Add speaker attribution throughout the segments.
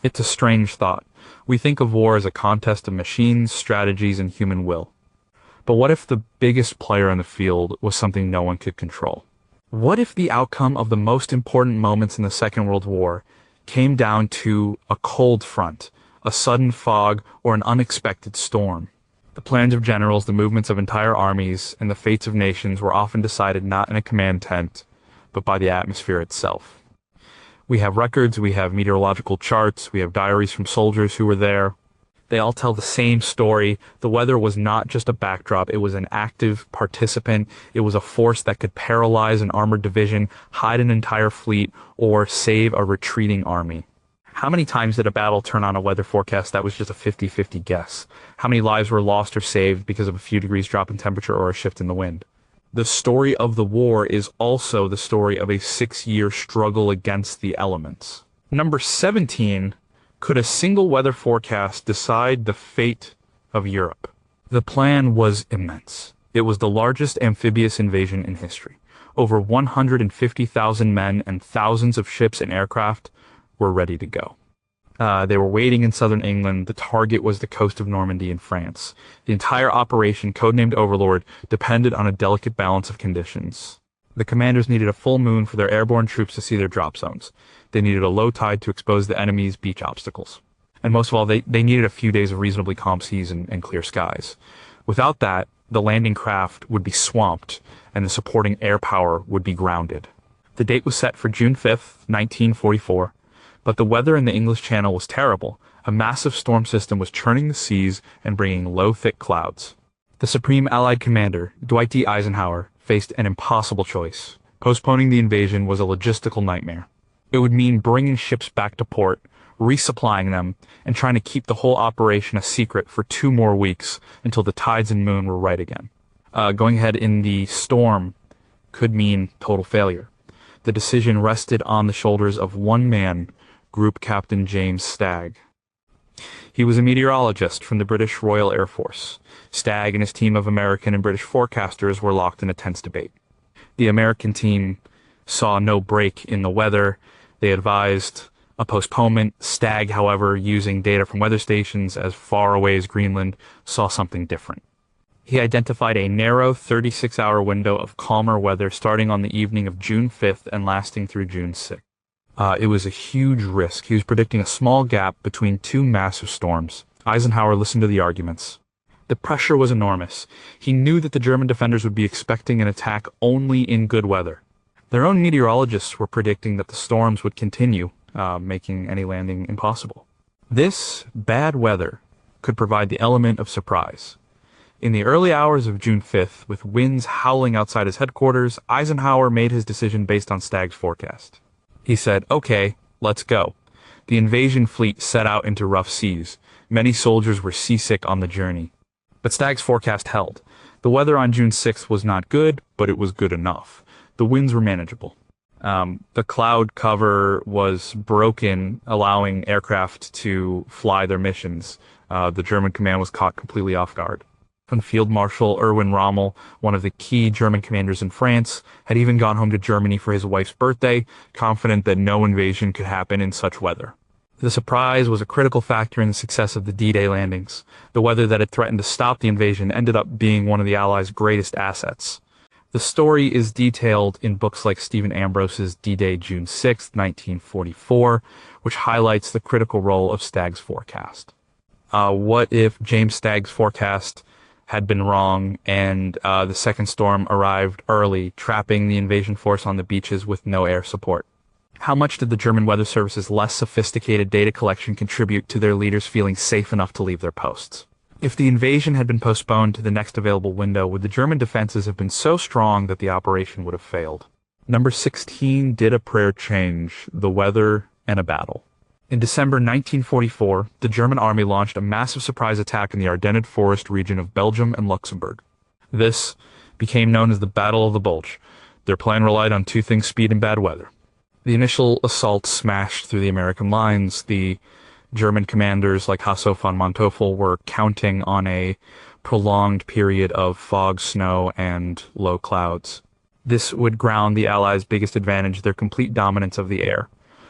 Speaker 1: It's a strange thought. We think of war as a contest of machines, strategies, and human will. But what if the biggest player in the field was something no one could control? What if the outcome of the most important moments in the Second World War came down to a cold front, a sudden fog, or an unexpected storm? The plans of generals, the movements of entire armies, and the fates of nations were often decided not in a command tent, but by the atmosphere itself. We have records, we have meteorological charts, we have diaries from soldiers who were there. They all tell the same story. The weather was not just a backdrop, it was an active participant. It was a force that could paralyze an armored division, hide an entire fleet, or save a retreating army. How many times did a battle turn on a weather forecast that was just a 50-50 guess? How many lives were lost or saved because of a few degrees drop in temperature or a shift in the wind? The story of the war is also the story of a 6-year struggle against the elements. Number 17, could a single weather forecast decide the fate of Europe? The plan was immense. It was the largest amphibious invasion in history. Over 150,000 men and thousands of ships and aircraft were ready to go. They were waiting in southern England. The target was the coast of Normandy in France. The entire operation, codenamed Overlord, depended on a delicate balance of conditions. The commanders needed a full moon for their airborne troops to see their drop zones. They needed a low tide to expose the enemy's beach obstacles. And most of all, they needed a few days of reasonably calm seas and clear skies. Without that, the landing craft would be swamped, and the supporting air power would be grounded. The date was set for June 5th, 1944. But the weather in the English Channel was terrible. A massive storm system was churning the seas and bringing low, thick clouds. The Supreme Allied Commander, Dwight Eisenhower, faced an impossible choice. Postponing the invasion was a logistical nightmare. It would mean bringing ships back to port, resupplying them, and trying to keep the whole operation a secret for 2 more weeks until the tides and moon were right again. Going ahead in the storm could mean total failure. The decision rested on the shoulders of one man, Group Captain James Stagg. He was a meteorologist from the British Royal Air Force. Stagg and his team of American and British forecasters were locked in a tense debate. The American team saw no break in the weather. They advised a postponement. Stagg, however, using data from weather stations as far away as Greenland, saw something different. He identified a narrow 36-hour window of calmer weather starting on the evening of June 5th and lasting through June 6th. It was a huge risk. He was predicting a small gap between 2 massive storms. Eisenhower listened to the arguments. The pressure was enormous. He knew that the German defenders would be expecting an attack only in good weather. Their own meteorologists were predicting that the storms would continue, making any landing impossible. This bad weather could provide the element of surprise. In the early hours of June 5th, with winds howling outside his headquarters, Eisenhower made his decision based on Stagg's forecast. He said, "Okay, let's go." The invasion fleet set out into rough seas. Many soldiers were seasick on the journey. But Stagg's forecast held. The weather on June 6th was not good, but it was good enough. The winds were manageable. The cloud cover was broken, allowing aircraft to fly their missions. The German command was caught completely off guard. Field Marshal Erwin Rommel, one of the key German commanders in France, had even gone home to Germany for his wife's birthday, confident that no invasion could happen in such weather. The surprise was a critical factor in the success of the D-Day landings. The weather that had threatened to stop the invasion ended up being one of the Allies' greatest assets. The story is detailed in books like Stephen Ambrose's D-Day June 6, 1944, which highlights the critical role of Stagg's forecast. What if James Stagg's forecast had been wrong and the second storm arrived early, trapping the invasion force on the beaches with no air support? How much did the German Weather Service's less sophisticated data collection contribute to their leaders feeling safe enough to leave their posts? If the invasion had been postponed to the next available window, would the German defenses have been so strong that the operation would have failed? Number 16, did a prayer change the weather and a battle? In December 1944, the German army launched a massive surprise attack in the Ardennes forest region of Belgium and Luxembourg. This became known as the Battle of the Bulge. Their plan relied on 2 things: speed and bad weather. The initial assault smashed through the American lines. The German commanders like Hasso von Manteuffel were counting on a prolonged period of fog, snow, and low clouds. This would ground the Allies' biggest advantage, their complete dominance of the air.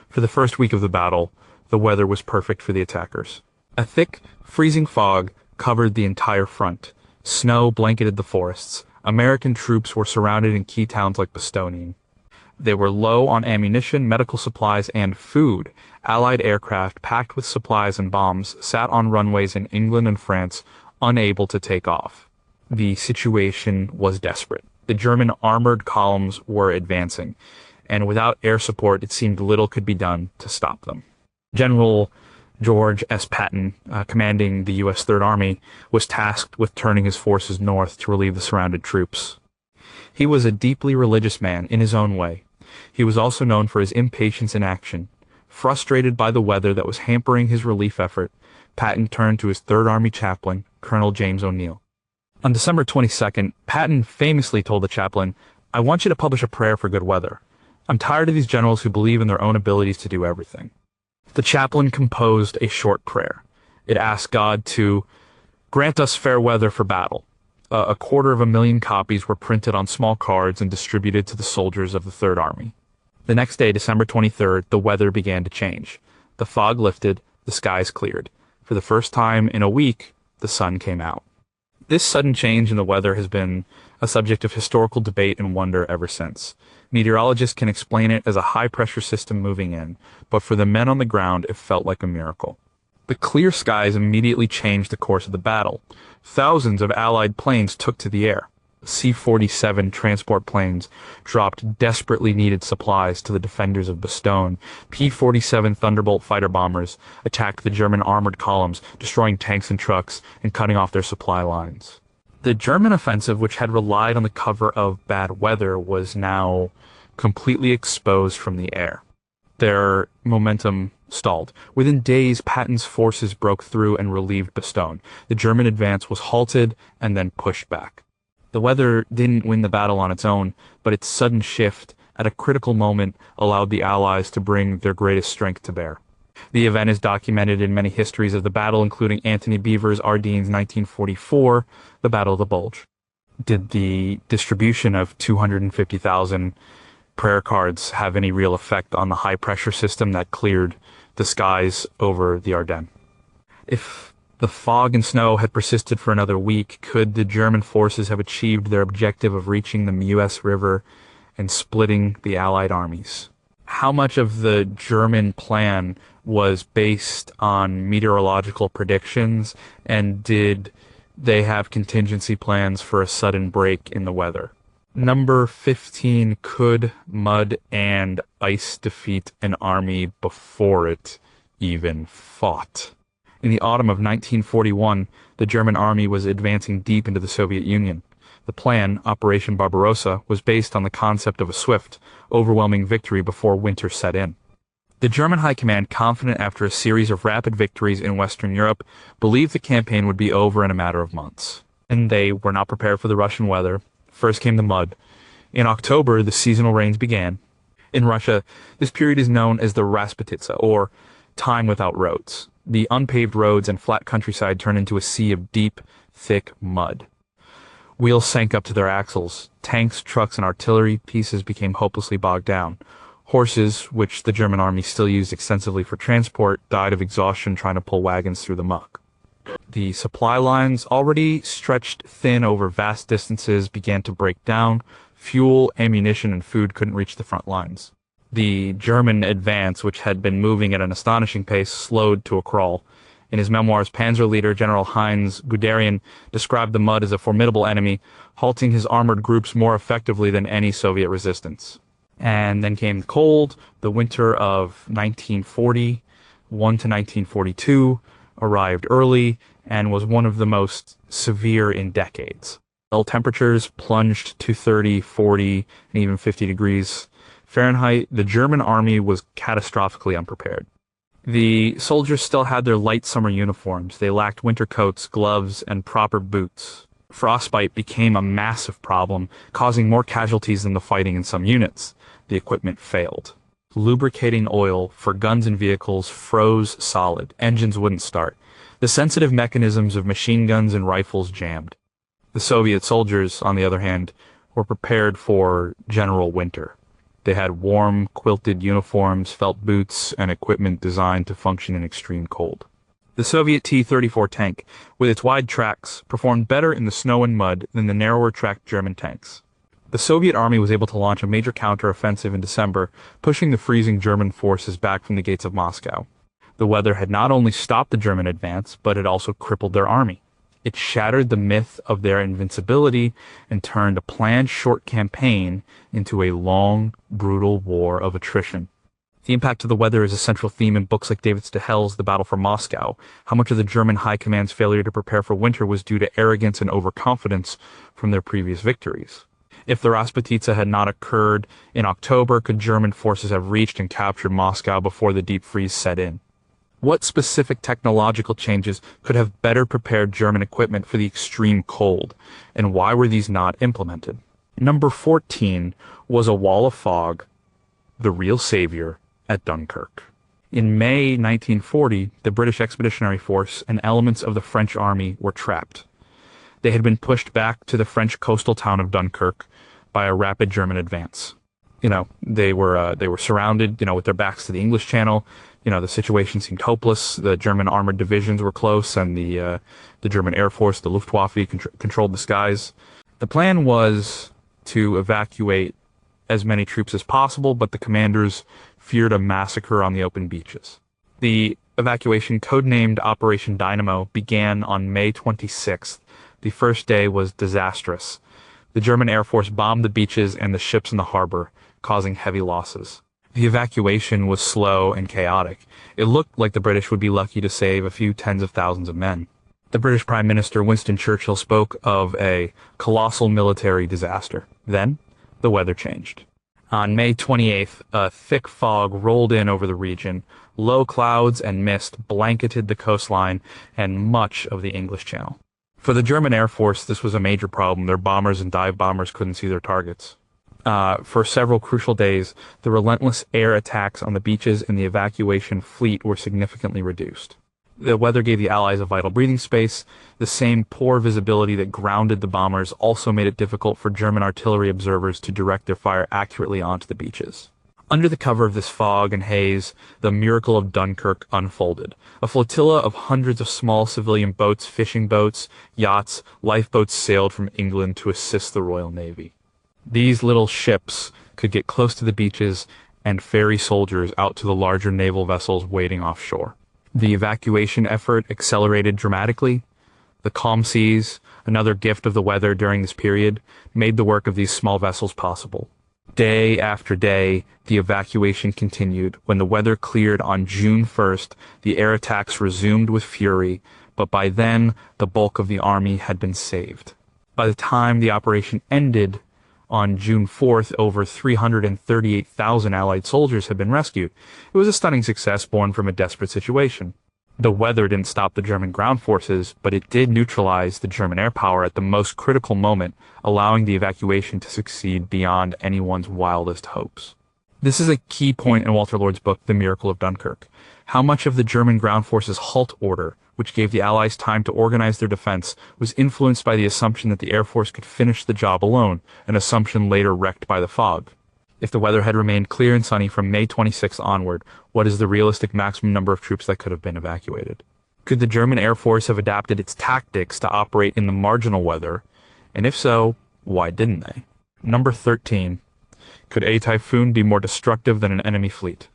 Speaker 1: For the first week of the battle, the weather was perfect for the attackers. A thick, freezing fog covered the entire front. Snow blanketed the forests. American troops were surrounded in key towns like Bastogne. They were low on ammunition, medical supplies, and food. Allied aircraft, packed with supplies and bombs, sat on runways in England and France, unable to take off. The situation was desperate. The German armored columns were advancing, and without air support, it seemed little could be done to stop them. General George S. Patton, commanding the U.S. Third Army, was tasked with turning his forces north to relieve the surrounded troops. He was a deeply religious man in his own way. He was also known for his impatience in action. Frustrated by the weather that was hampering his relief effort, Patton turned to his Third Army chaplain, Colonel James O'Neill. On December 22nd, Patton famously told the chaplain, "I want you to publish a prayer for good weather. I'm tired of these generals who believe in their own abilities to do everything." The chaplain composed a short prayer. It asked God to grant us fair weather for battle. 250,000 copies were printed on small cards and distributed to the soldiers of the Third Army. The next day, December 23rd, the weather began to change. The fog lifted, the skies cleared. For the first time in a week, the sun came out. This sudden change in the weather has been a subject of historical debate and wonder ever since. Meteorologists can explain it as a high-pressure system moving in, but for the men on the ground, it felt like a miracle. The clear skies immediately changed the course of the battle. Thousands of Allied planes took to the air. C-47 transport planes dropped desperately needed supplies to the defenders of Bastogne. P-47 Thunderbolt fighter bombers attacked the German armored columns, destroying tanks and trucks and cutting off their supply lines. The German offensive, which had relied on the cover of bad weather, was now completely exposed from the air. Their momentum stalled. Within days, Patton's forces broke through and relieved Bastogne. The German advance was halted and then pushed back. The weather didn't win the battle on its own, but its sudden shift at a critical moment allowed the Allies to bring their greatest strength to bear. The event is documented in many histories of the battle, including Anthony Beevor's Ardennes 1944, the Battle of the Bulge. Did the distribution of 250,000 prayer cards have any real effect on the high-pressure system that cleared the skies over the Ardennes? If the fog and snow had persisted for another week, could the German forces have achieved their objective of reaching the Meuse River and splitting the Allied armies? How much of the German plan was based on meteorological predictions, and did they have contingency plans for a sudden break in the weather? Number 15, could mud and ice defeat an army before it even fought? In the autumn of 1941, the German army was advancing deep into the Soviet Union. The plan, Operation Barbarossa, was based on the concept of a swift, overwhelming victory before winter set in. The German High Command, confident after a series of rapid victories in Western Europe, believed the campaign would be over in a matter of months. And they were not prepared for the Russian weather. First came the mud. In October, the seasonal rains began. In Russia, this period is known as the Rasputitsa, or time without roads. The unpaved roads and flat countryside turned into a sea of deep, thick mud. Wheels sank up to their axles. Tanks, trucks, and artillery pieces became hopelessly bogged down. Horses, which the German army still used extensively for transport, died of exhaustion trying to pull wagons through the muck. The supply lines, already stretched thin over vast distances, began to break down. Fuel, ammunition, and food couldn't reach the front lines. The German advance, which had been moving at an astonishing pace, slowed to a crawl. In his memoirs, Panzer leader General Heinz Guderian described the mud as a formidable enemy, halting his armored groups more effectively than any Soviet resistance. And then came the cold. The winter of 1941 to 1942 arrived early and was one of the most severe in decades. Temperatures plunged to 30, 40, and even 50 degrees Fahrenheit. The German army was catastrophically unprepared. The soldiers still had their light summer uniforms. They lacked winter coats, gloves, and proper boots. Frostbite became a massive problem, causing more casualties than the fighting in some units. The equipment failed. Lubricating oil for guns and vehicles froze solid. Engines wouldn't start. The sensitive mechanisms of machine guns and rifles jammed. The Soviet soldiers, on the other hand, were prepared for general winter. They had warm, quilted uniforms, felt boots, and equipment designed to function in extreme cold. The Soviet T-34 tank, with its wide tracks, performed better in the snow and mud than the narrower-tracked German tanks. The Soviet army was able to launch a major counter-offensive in December, pushing the freezing German forces back from the gates of Moscow. The weather had not only stopped the German advance, but it also crippled their army. It shattered the myth of their invincibility and turned a planned short campaign into a long, brutal war of attrition. The impact of the weather is a central theme in books like David Stahel's The Battle for Moscow. How much of the German high command's failure to prepare for winter was due to arrogance and overconfidence from their previous victories? If the Rasputitsa had not occurred in October, could German forces have reached and captured Moscow before the deep freeze set in? What specific technological changes could have better prepared German equipment for the extreme cold, and why were these not implemented? Number 14 was a wall of fog, the real savior, at Dunkirk. In May 1940, the British Expeditionary Force and elements of the French army were trapped. They had been pushed back to the French coastal town of Dunkirk by a rapid German advance. They were surrounded, with their backs to the English Channel. The situation seemed hopeless. The German armored divisions were close, and the German Air Force, the Luftwaffe, controlled the skies. The plan was to evacuate as many troops as possible, but the commanders feared a massacre on the open beaches. The evacuation, codenamed Operation Dynamo, began on May 26th. The first day was disastrous. The German Air Force bombed the beaches and the ships in the harbor, causing heavy losses. The evacuation was slow and chaotic. It looked like the British would be lucky to save a few tens of thousands of men. The British Prime Minister Winston Churchill spoke of a colossal military disaster. Then, the weather changed. On May 28th, a thick fog rolled in over the region. Low clouds and mist blanketed the coastline and much of the English Channel. For the German Air Force, this was a major problem. Their bombers and dive bombers couldn't see their targets. For several crucial days, the relentless air attacks on the beaches and the evacuation fleet were significantly reduced. The weather gave the Allies a vital breathing space. The same poor visibility that grounded the bombers also made it difficult for German artillery observers to direct their fire accurately onto the beaches. Under the cover of this fog and haze, the miracle of Dunkirk unfolded. A flotilla of hundreds of small civilian boats, fishing boats, yachts, lifeboats sailed from England to assist the Royal Navy. These little ships could get close to the beaches and ferry soldiers out to the larger naval vessels waiting offshore. The evacuation effort accelerated dramatically. The calm seas, another gift of the weather during this period, made the work of these small vessels possible. Day after day, the evacuation continued. When the weather cleared on June 1st, the air attacks resumed with fury, but by then, the bulk of the army had been saved. By the time the operation ended, on June 4th, over 338,000 Allied soldiers had been rescued. It was a stunning success born from a desperate situation. The weather didn't stop the German ground forces, but it did neutralize the German air power at the most critical moment, allowing the evacuation to succeed beyond anyone's wildest hopes. This is a key point in Walter Lord's book, The Miracle of Dunkirk. How much of the German ground forces' halt order, which gave the Allies time to organize their defense, was influenced by the assumption that the Air Force could finish the job alone, an assumption later wrecked by the fog. If the weather had remained clear and sunny from May 26th onward, what is the realistic maximum number of troops that could have been evacuated? Could the German Air Force have adapted its tactics to operate in the marginal weather? And if so, why didn't they? Number 13. Could a typhoon be more destructive than an enemy fleet?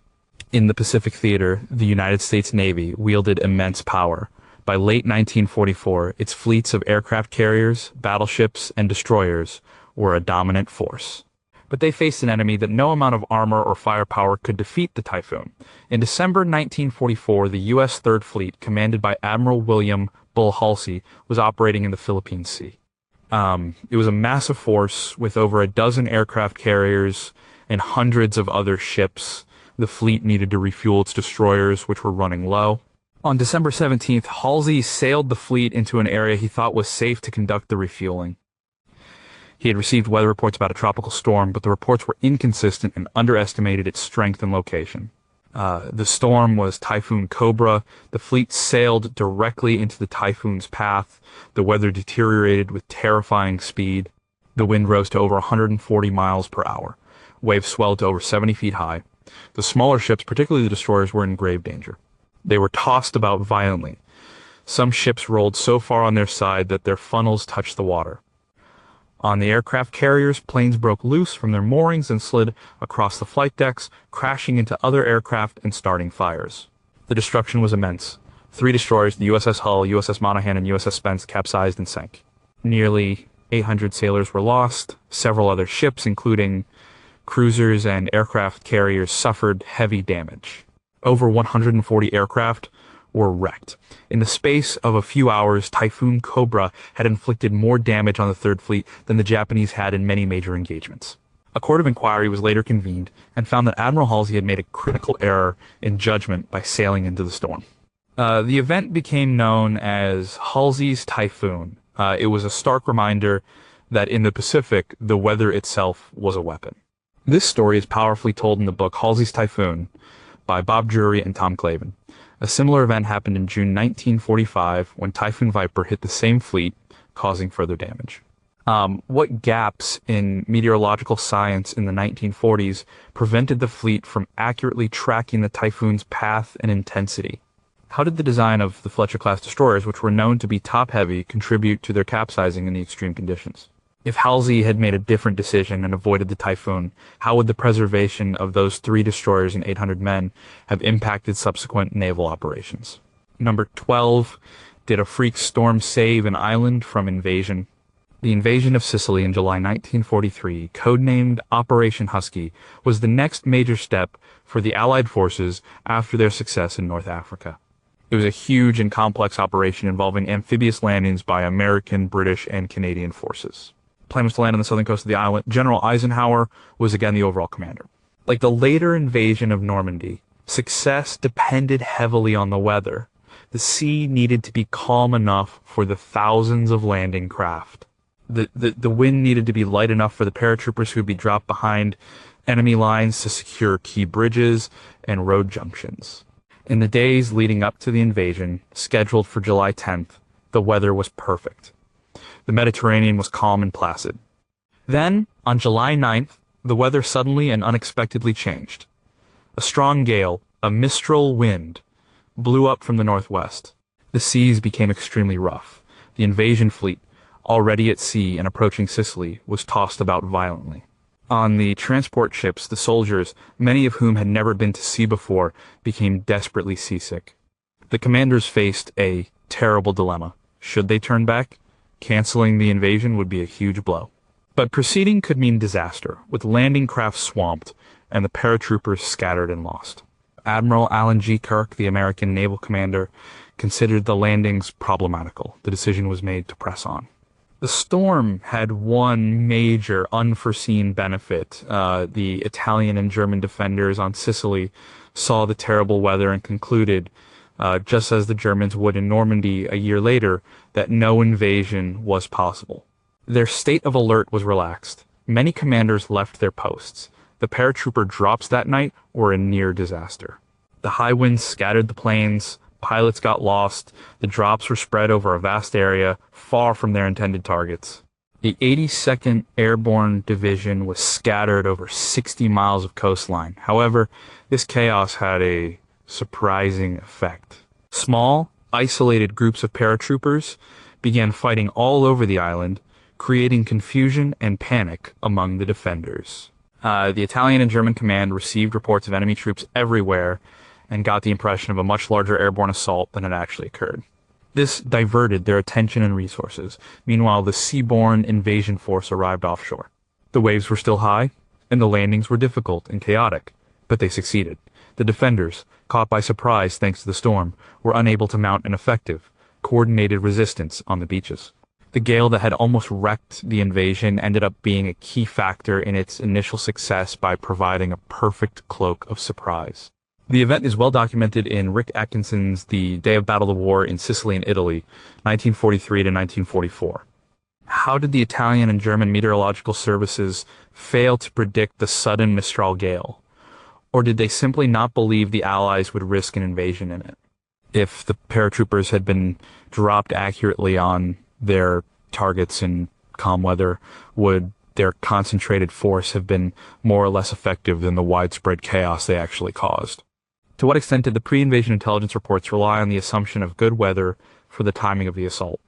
Speaker 1: In the Pacific Theater, the United States Navy wielded immense power. By late 1944, its fleets of aircraft carriers, battleships, and destroyers were a dominant force. But they faced an enemy that no amount of armor or firepower could defeat the Typhoon. In December 1944, the U.S. Third Fleet, commanded by Admiral William Bull Halsey, was operating in the Philippine Sea. It was a massive force with over a dozen aircraft carriers and hundreds of other ships. The fleet needed to refuel its destroyers, which were running low. On December 17th, Halsey sailed the fleet into an area he thought was safe to conduct the refueling. He had received weather reports about a tropical storm, but the reports were inconsistent and underestimated its strength and location. The storm was Typhoon Cobra. The fleet sailed directly into the typhoon's path. The weather deteriorated with terrifying speed. The wind rose to over 140 miles per hour. Waves swelled to over 70 feet high. The smaller ships, particularly the destroyers, were in grave danger. They were tossed about violently. Some ships rolled so far on their side that their funnels touched the water. On the aircraft carriers, planes broke loose from their moorings and slid across the flight decks, crashing into other aircraft and starting fires. The destruction was immense. 3 destroyers, the USS Hull, USS Monaghan, and USS Spence, capsized and sank. Nearly 800 sailors were lost. Several other ships, including cruisers and aircraft carriers, suffered heavy damage. Over 140 aircraft were wrecked. In the space of a few hours, Typhoon Cobra had inflicted more damage on the Third Fleet than the Japanese had in many major engagements. A court of inquiry was later convened and found that Admiral Halsey had made a critical error in judgment by sailing into the storm. The event became known as Halsey's Typhoon. It was a stark reminder that in the Pacific, the weather itself was a weapon. This story is powerfully told in the book Halsey's Typhoon by Bob Drury and Tom Clavin. A similar event happened in June 1945 when Typhoon Viper hit the same fleet, causing further damage. What gaps in meteorological science in the 1940s prevented the fleet from accurately tracking the typhoon's path and intensity? How did the design of the Fletcher-class destroyers, which were known to be top-heavy, contribute to their capsizing in the extreme conditions? If Halsey had made a different decision and avoided the typhoon, how would the preservation of those 3 destroyers and 800 men have impacted subsequent naval operations? Number 12. Did a freak storm save an island from invasion? The invasion of Sicily in July 1943, codenamed Operation Husky, was the next major step for the Allied forces after their success in North Africa. It was a huge and complex operation involving amphibious landings by American, British, and Canadian forces. The plan was to land on the southern coast of the island. General Eisenhower was again the overall commander. Like the later invasion of Normandy, success depended heavily on the weather. The sea needed to be calm enough for the thousands of landing craft. The wind needed to be light enough for the paratroopers who would be dropped behind enemy lines to secure key bridges and road junctions. In the days leading up to the invasion, scheduled for July 10th, the weather was perfect. The Mediterranean was calm and placid. Then, on July 9th, the weather suddenly and unexpectedly changed. A strong gale, a mistral wind, blew up from the northwest. The seas became extremely rough. The invasion fleet, already at sea and approaching Sicily, was tossed about violently. On the transport ships, the soldiers, many of whom had never been to sea before, became desperately seasick. The commanders faced a terrible dilemma. Should they turn back? Canceling the invasion would be a huge blow. But proceeding could mean disaster, with landing craft swamped and the paratroopers scattered and lost. Admiral Alan G. Kirk, the American naval commander, considered the landings problematical. The decision was made to press on. The storm had one major unforeseen benefit. The Italian and German defenders on Sicily saw the terrible weather and concluded, just as the Germans would in Normandy a year later, that no invasion was possible. Their state of alert was relaxed. Many commanders left their posts. The paratrooper drops that night were a near disaster. The high winds scattered the planes. Pilots got lost. The drops were spread over a vast area, far from their intended targets. The 82nd Airborne Division was scattered over 60 miles of coastline. However, this chaos had a surprising effect. Small, isolated groups of paratroopers began fighting all over the island, creating confusion and panic among the defenders. The Italian and German command received reports of enemy troops everywhere, and got the impression of a much larger airborne assault than had actually occurred. This diverted their attention and resources. Meanwhile, the seaborne invasion force arrived offshore. The waves were still high, and the landings were difficult and chaotic, but they succeeded. The defenders, caught by surprise thanks to the storm, were unable to mount an effective, coordinated resistance on the beaches. The gale that had almost wrecked the invasion ended up being a key factor in its initial success by providing a perfect cloak of surprise. The event is well documented in Rick Atkinson's The Day of Battle of War in Sicily and Italy, 1943 to 1944. How did the Italian and German meteorological services fail to predict the sudden Mistral gale? Or did they simply not believe the Allies would risk an invasion in it? If the paratroopers had been dropped accurately on their targets in calm weather, would their concentrated force have been more or less effective than the widespread chaos they actually caused. To what extent did the pre-invasion intelligence reports rely on the assumption of good weather for the timing of the assault?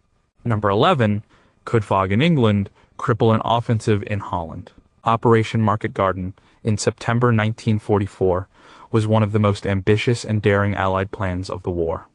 Speaker 1: Number 11, could fog in England cripple an offensive in Holland? Operation Market Garden in September 1944 was one of the most ambitious and daring Allied plans of the war.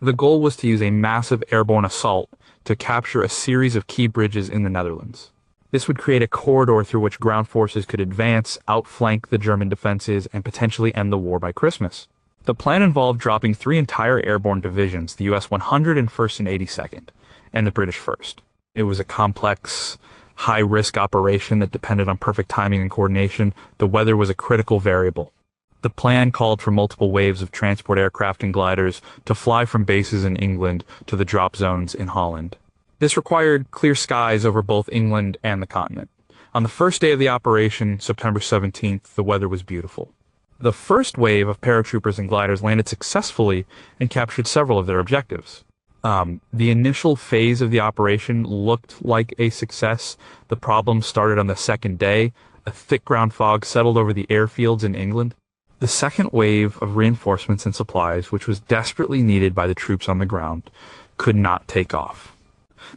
Speaker 1: The goal was to use a massive airborne assault to capture a series of key bridges in the Netherlands. This would create a corridor through which ground forces could advance, outflank the German defenses, and potentially end the war by Christmas. The plan involved dropping 3 entire airborne divisions, the US 101st and 82nd, and the British 1st. It was a complex, high-risk operation that depended on perfect timing and coordination. The weather was a critical variable. The plan called for multiple waves of transport aircraft and gliders to fly from bases in England to the drop zones in Holland. This required clear skies over both England and the continent. On the first day of the operation, September 17th, the weather was beautiful. The first wave of paratroopers and gliders landed successfully and captured several of their objectives. The initial phase of the operation looked like a success. The problem started on the second day. A thick ground fog settled over the airfields in England. The second wave of reinforcements and supplies, which was desperately needed by the troops on the ground, could not take off.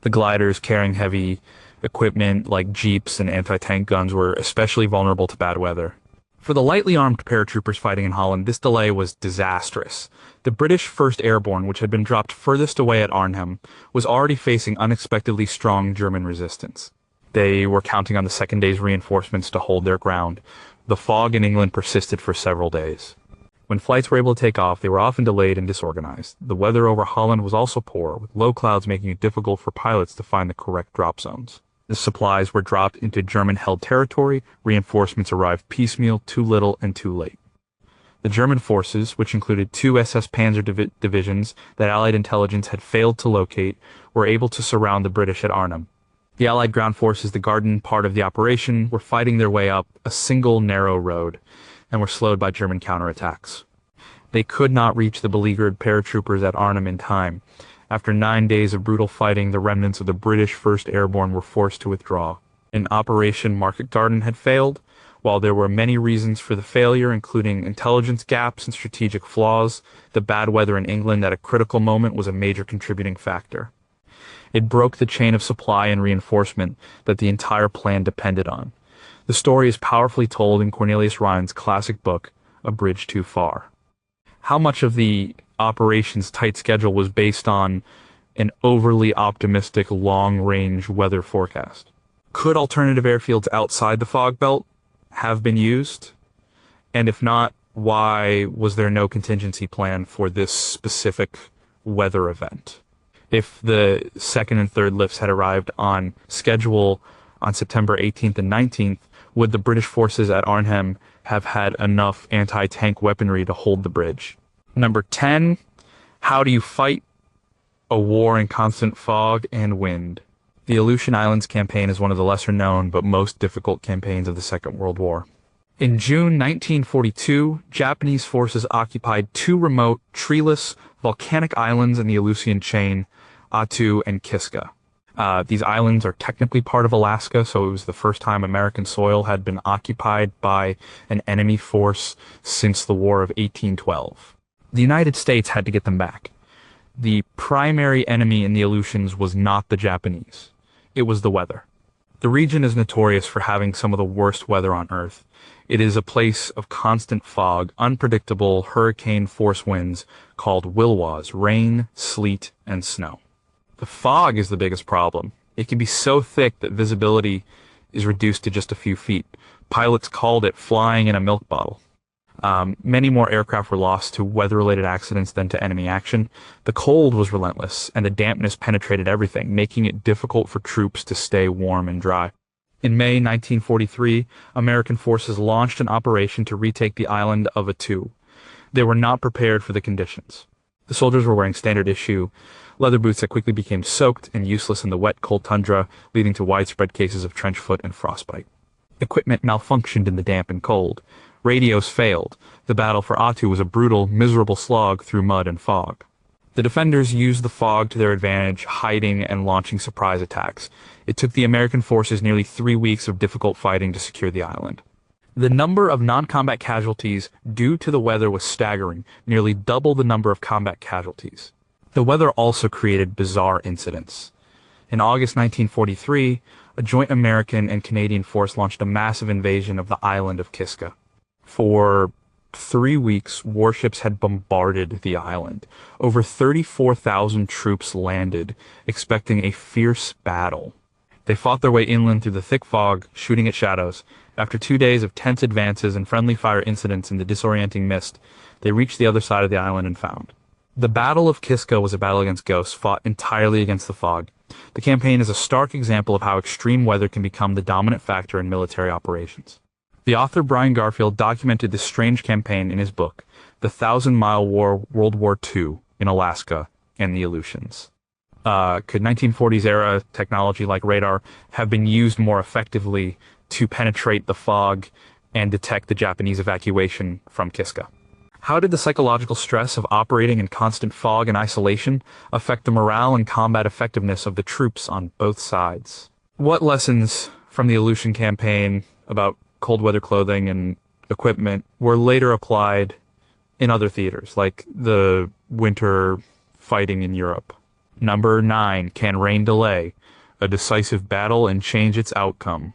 Speaker 1: The gliders carrying heavy equipment like jeeps and anti-tank guns were especially vulnerable to bad weather. For the lightly armed paratroopers fighting in Holland, this delay was disastrous. The British 1st Airborne, which had been dropped furthest away at Arnhem, was already facing unexpectedly strong German resistance. They were counting on the second day's reinforcements to hold their ground. The fog in England persisted for several days. When flights were able to take off, they were often delayed and disorganized. The weather over Holland was also poor, with low clouds making it difficult for pilots to find the correct drop zones. The supplies were dropped into German-held territory, reinforcements arrived piecemeal, too little and too late. The German forces, which included 2 SS Panzer divisions that Allied intelligence had failed to locate, were able to surround the British at Arnhem. The Allied ground forces, the garden part of the operation, were fighting their way up a single narrow road and were slowed by German counterattacks. They could not reach the beleaguered paratroopers at Arnhem in time. After 9 days of brutal fighting, the remnants of the British 1st Airborne were forced to withdraw. An Operation Market Garden had failed. While there were many reasons for the failure, including intelligence gaps and strategic flaws, the bad weather in England at a critical moment was a major contributing factor. It broke the chain of supply and reinforcement that the entire plan depended on. The story is powerfully told in Cornelius Rhine's classic book, A Bridge Too Far. How much of the operation's tight schedule was based on an overly optimistic long-range weather forecast? Could alternative airfields outside the fog belt have been used? And if not, why was there no contingency plan for this specific weather event? If the 2nd and 3rd lifts had arrived on schedule on September 18th and 19th, would the British forces at Arnhem have had enough anti-tank weaponry to hold the bridge? Number 10, how do you fight a war in constant fog and wind? The Aleutian Islands campaign is one of the lesser known but most difficult campaigns of the Second World War. In June 1942, Japanese forces occupied 2 remote, treeless, volcanic islands in the Aleutian chain, Attu and Kiska. These islands are technically part of Alaska, so it was the first time American soil had been occupied by an enemy force since the War of 1812. The United States had to get them back. The primary enemy in the Aleutians was not the Japanese. It was the weather. The region is notorious for having some of the worst weather on Earth. It is a place of constant fog, unpredictable hurricane-force winds called wilwas, rain, sleet, and snow. The fog is the biggest problem. It can be so thick that visibility is reduced to just a few feet. Pilots called it flying in a milk bottle. Many more aircraft were lost to weather-related accidents than to enemy action. The cold was relentless, and the dampness penetrated everything, making it difficult for troops to stay warm and dry. In May 1943, American forces launched an operation to retake the island of Attu. They were not prepared for the conditions. The soldiers were wearing standard issue leather boots that quickly became soaked and useless in the wet, cold tundra, leading to widespread cases of trench foot and frostbite. Equipment malfunctioned in the damp and cold. Radios failed. The battle for Attu was a brutal, miserable slog through mud and fog. The defenders used the fog to their advantage, hiding and launching surprise attacks. It took the American forces nearly 3 weeks of difficult fighting to secure the island. The number of non-combat casualties due to the weather was staggering, nearly double the number of combat casualties. The weather also created bizarre incidents. In August 1943, a joint American and Canadian force launched a massive invasion of the island of Kiska. For 3 weeks, warships had bombarded the island. Over 34,000 troops landed, expecting a fierce battle. They fought their way inland through the thick fog, shooting at shadows. After 2 days of tense advances and friendly fire incidents in the disorienting mist, they reached the other side of the island and found. The Battle of Kiska was a battle against ghosts, fought entirely against the fog. The campaign is a stark example of how extreme weather can become the dominant factor in military operations. The author Brian Garfield documented this strange campaign in his book, The 1,000-Mile War, World War II in Alaska and the Aleutians. Could 1940s-era technology like radar have been used more effectively to penetrate the fog and detect the Japanese evacuation from Kiska? How did the psychological stress of operating in constant fog and isolation affect the morale and combat effectiveness of the troops on both sides? What lessons from the Aleutian campaign about cold weather clothing and equipment were later applied in other theaters, like the winter fighting in Europe? Number 9, can rain delay a decisive battle and change its outcome?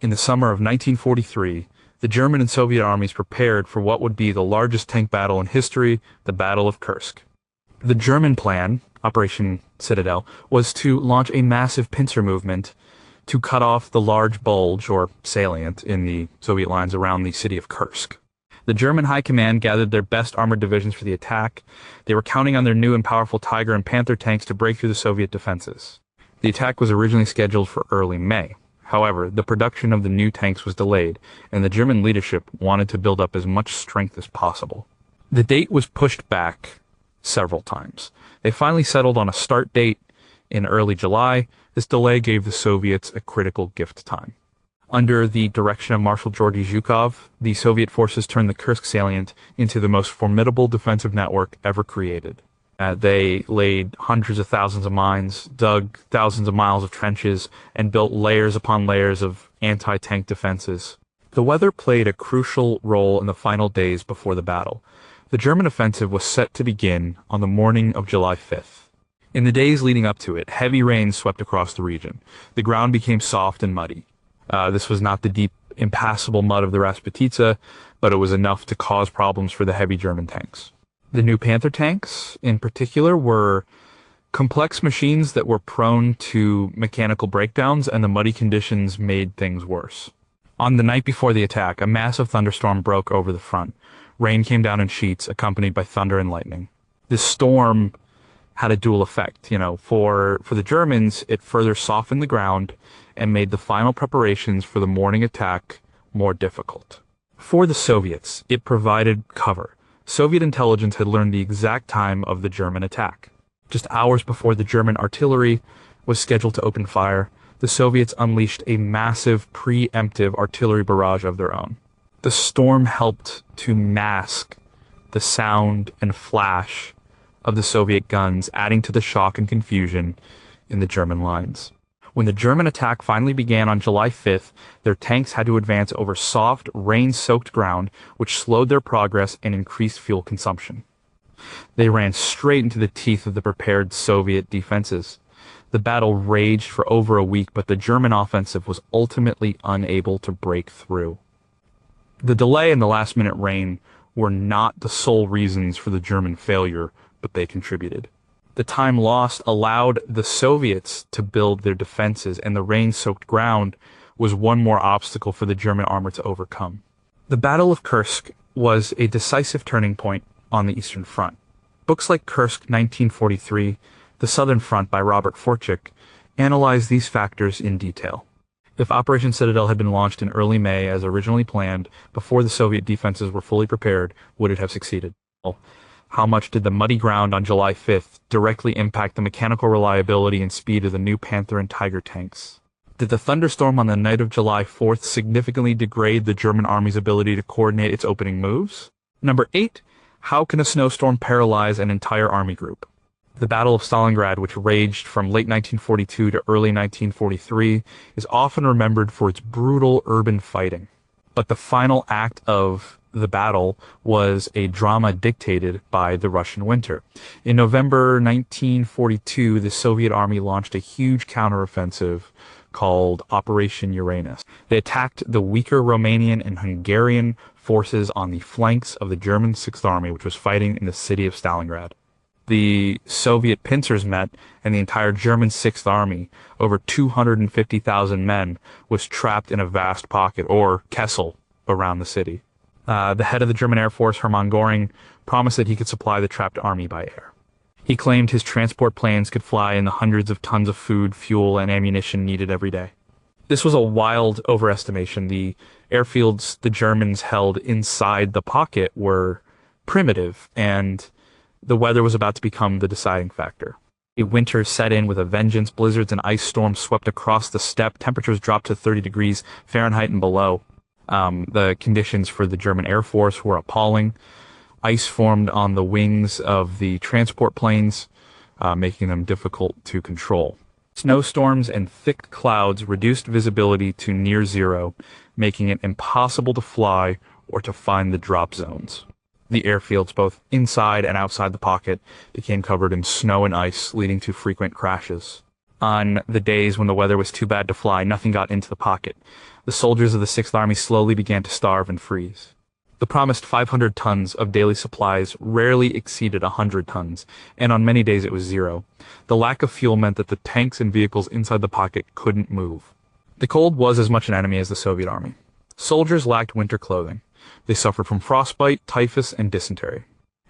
Speaker 1: In the summer of 1943, the German and Soviet armies prepared for what would be the largest tank battle in history, the Battle of Kursk. The German plan, Operation Citadel, was to launch a massive pincer movement to cut off the large bulge, or salient, in the Soviet lines around the city of Kursk. The German High Command gathered their best armored divisions for the attack. They were counting on their new and powerful Tiger and Panther tanks to break through the Soviet defenses. The attack was originally scheduled for early May. However, the production of the new tanks was delayed, and the German leadership wanted to build up as much strength as possible. The date was pushed back several times. They finally settled on a start date in early July. This delay gave the Soviets a critical gift time. Under the direction of Marshal Georgy Zhukov, the Soviet forces turned the Kursk salient into the most formidable defensive network ever created. They laid hundreds of thousands of mines, dug thousands of miles of trenches, and built layers upon layers of anti-tank defenses. The weather played a crucial role in the final days before the battle. The German offensive was set to begin on the morning of July 5th. In the days leading up to it, heavy rain swept across the region. The ground became soft and muddy. This was not the deep, impassable mud of the Rasputitsa, but it was enough to cause problems for the heavy German tanks. The new Panther tanks, in particular, were complex machines that were prone to mechanical breakdowns, and the muddy conditions made things worse. On the night before the attack, a massive thunderstorm broke over the front. Rain came down in sheets, accompanied by thunder and lightning. This storm had a dual effect. For the Germans, it further softened the ground and made the final preparations for the morning attack more difficult. For the Soviets, it provided cover. Soviet intelligence had learned the exact time of the German attack. Just hours before the German artillery was scheduled to open fire, the Soviets unleashed a massive preemptive artillery barrage of their own. The storm helped to mask the sound and flash of the Soviet guns, adding to the shock and confusion in the German lines. When the German attack finally began on July 5th, their tanks had to advance over soft, rain-soaked ground, which slowed their progress and increased fuel consumption. They ran straight into the teeth of the prepared Soviet defenses. The battle raged for over a week, but the German offensive was ultimately unable to break through. The delay and the last-minute rain were not the sole reasons for the German failure, but they contributed. The time lost allowed the Soviets to build their defenses, and the rain-soaked ground was one more obstacle for the German armor to overcome. The Battle of Kursk was a decisive turning point on the Eastern Front. Books like Kursk 1943, The Southern Front by Robert Forchik, analyze these factors in detail. If Operation Citadel had been launched in early May as originally planned, before the Soviet defenses were fully prepared, would it have succeeded? How much did the muddy ground on July 5th directly impact the mechanical reliability and speed of the new Panther and Tiger tanks? Did the thunderstorm on the night of July 4th significantly degrade the German army's ability to coordinate its opening moves? Number 8. How can a snowstorm paralyze an entire army group? The Battle of Stalingrad, which raged from late 1942 to early 1943, is often remembered for its brutal urban fighting. But the final act of the battle was a drama dictated by the Russian winter. In November 1942, the Soviet army launched a huge counteroffensive called Operation Uranus. They attacked the weaker Romanian and Hungarian forces on the flanks of the German Sixth Army, which was fighting in the city of Stalingrad. The Soviet pincers met, and the entire German Sixth Army, over 250,000 men, was trapped in a vast pocket, or Kessel, around the city. The head of the German Air Force, Hermann Göring, promised that he could supply the trapped army by air. He claimed his transport planes could fly in the hundreds of tons of food, fuel, and ammunition needed every day. This was a wild overestimation. The airfields the Germans held inside the pocket were primitive, and the weather was about to become the deciding factor. A winter set in with a vengeance. Blizzards and ice storms swept across the steppe. Temperatures dropped to 30 degrees Fahrenheit and below. The conditions for the German Air Force were appalling. Ice formed on the wings of the transport planes, making them difficult to control. Snowstorms and thick clouds reduced visibility to near zero, making it impossible to fly or to find the drop zones. The airfields, both inside and outside the pocket, became covered in snow and ice, leading to frequent crashes. On the days when the weather was too bad to fly, nothing got into the pocket. The soldiers of the Sixth Army slowly began to starve and freeze. The promised 500 tons of daily supplies rarely exceeded 100 tons, and on many days it was zero. The lack of fuel meant that the tanks and vehicles inside the pocket couldn't move. The cold was as much an enemy as the Soviet army. Soldiers lacked winter clothing. They suffered from frostbite, typhus, and dysentery.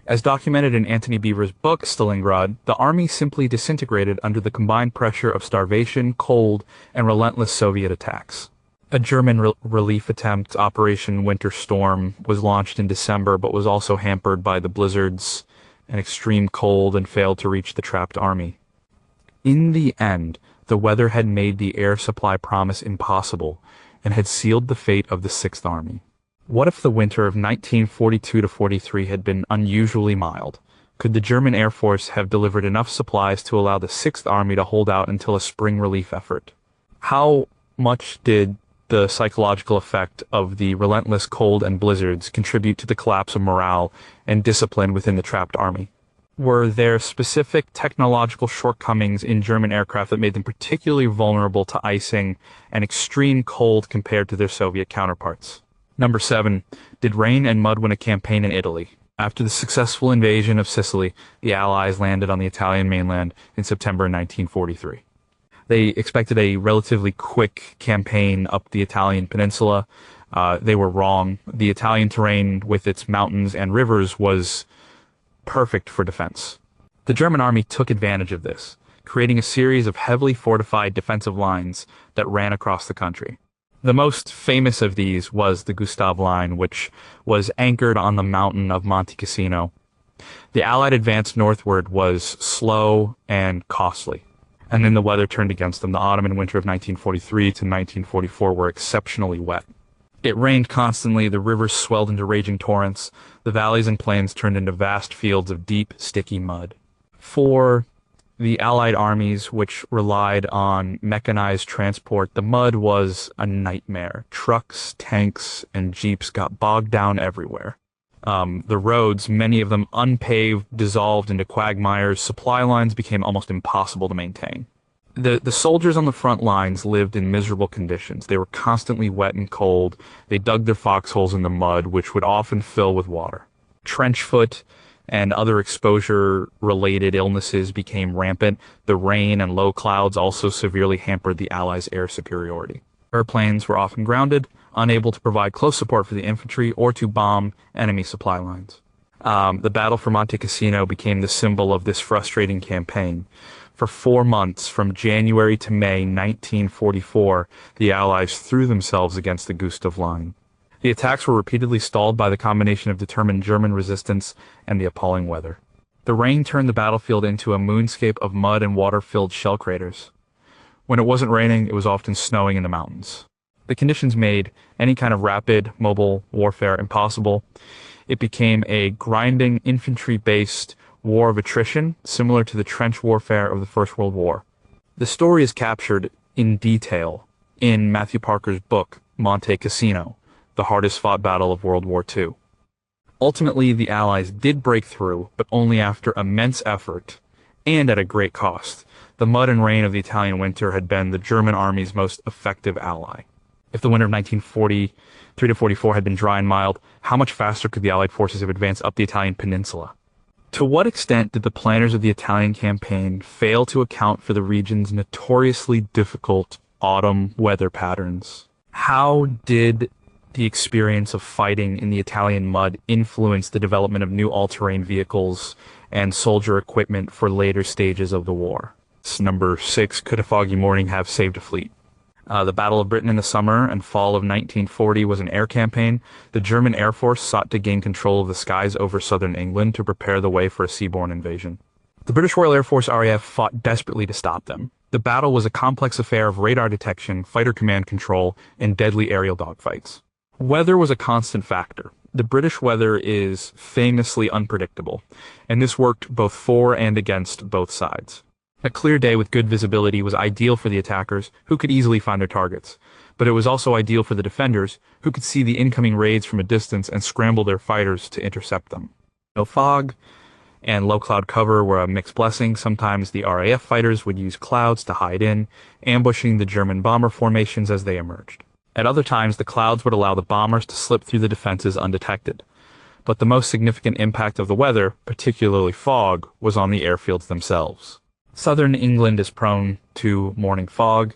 Speaker 1: As documented in Antony Beevor's book, Stalingrad, the army simply disintegrated under the combined pressure of starvation, cold, and relentless Soviet attacks. A German relief attempt, Operation Winter Storm, was launched in December but was also hampered by the blizzards and extreme cold and failed to reach the trapped army. In the end, the weather had made the air supply promise impossible and had sealed the fate of the Sixth Army. What if the winter of 1942-43 had been unusually mild? Could the German Air Force have delivered enough supplies to allow the Sixth Army to hold out until a spring relief effort? How much did the psychological effect of the relentless cold and blizzards contribute to the collapse of morale and discipline within the trapped army? Were there specific technological shortcomings in German aircraft that made them particularly vulnerable to icing and extreme cold compared to their Soviet counterparts? Number 7. Did rain and mud win a campaign in Italy? After the successful invasion of Sicily, the Allies landed on the Italian mainland in September 1943. They expected a relatively quick campaign up the Italian peninsula. They were wrong. The Italian terrain with its mountains and rivers was perfect for defense. The German army took advantage of this, creating a series of heavily fortified defensive lines that ran across the country. The most famous of these was the Gustav Line, which was anchored on the mountain of Monte Cassino. The Allied advance northward was slow and costly. And then the weather turned against them. The autumn and winter of 1943 to 1944 were exceptionally wet. It rained constantly, the rivers swelled into raging torrents, the valleys and plains turned into vast fields of deep, sticky mud. For the Allied armies, which relied on mechanized transport, the mud was a nightmare. Trucks, tanks, and jeeps got bogged down everywhere. The roads, many of them unpaved, dissolved into quagmires. Supply lines became almost impossible to maintain. The soldiers on the front lines lived in miserable conditions. They were constantly wet and cold. They dug their foxholes in the mud, which would often fill with water. Trench foot and other exposure-related illnesses became rampant. The rain and low clouds also severely hampered the Allies' air superiority. Airplanes were often grounded, unable to provide close support for the infantry or to bomb enemy supply lines. The battle for Monte Cassino became the symbol of this frustrating campaign. For 4 months, from January to May 1944, the Allies threw themselves against the Gustav Line. The attacks were repeatedly stalled by the combination of determined German resistance and the appalling weather. The rain turned the battlefield into a moonscape of mud and water-filled shell craters. When it wasn't raining, it was often snowing in the mountains. The conditions made any kind of rapid, mobile warfare impossible. It became a grinding, infantry-based war of attrition, similar to the trench warfare of the First World War. The story is captured in detail in Matthew Parker's book, Monte Cassino, the hardest fought battle of World War II. Ultimately, the Allies did break through, but only after immense effort and at a great cost. The mud and rain of the Italian winter had been the German army's most effective ally. If the winter of 1943 to 44 had been dry and mild, how much faster could the Allied forces have advanced up the Italian peninsula? To what extent did the planners of the Italian campaign fail to account for the region's notoriously difficult autumn weather patterns? How did the experience of fighting in the Italian mud influence the development of new all-terrain vehicles and soldier equipment for later stages of the war? Number 6, could a foggy morning have saved a fleet? The Battle of Britain in the summer and fall of 1940 was an air campaign. The German Air Force sought to gain control of the skies over southern England to prepare the way for a seaborne invasion. The British Royal Air Force RAF fought desperately to stop them. The battle was a complex affair of radar detection, fighter command control, and deadly aerial dogfights. Weather was a constant factor. The British weather is famously unpredictable, and this worked both for and against both sides. A clear day with good visibility was ideal for the attackers, who could easily find their targets, but it was also ideal for the defenders, who could see the incoming raids from a distance and scramble their fighters to intercept them. No fog and low cloud cover were a mixed blessing. Sometimes the RAF fighters would use clouds to hide in, ambushing the German bomber formations as they emerged. At other times, the clouds would allow the bombers to slip through the defenses undetected. But the most significant impact of the weather, particularly fog, was on the airfields themselves. Southern England is prone to morning fog.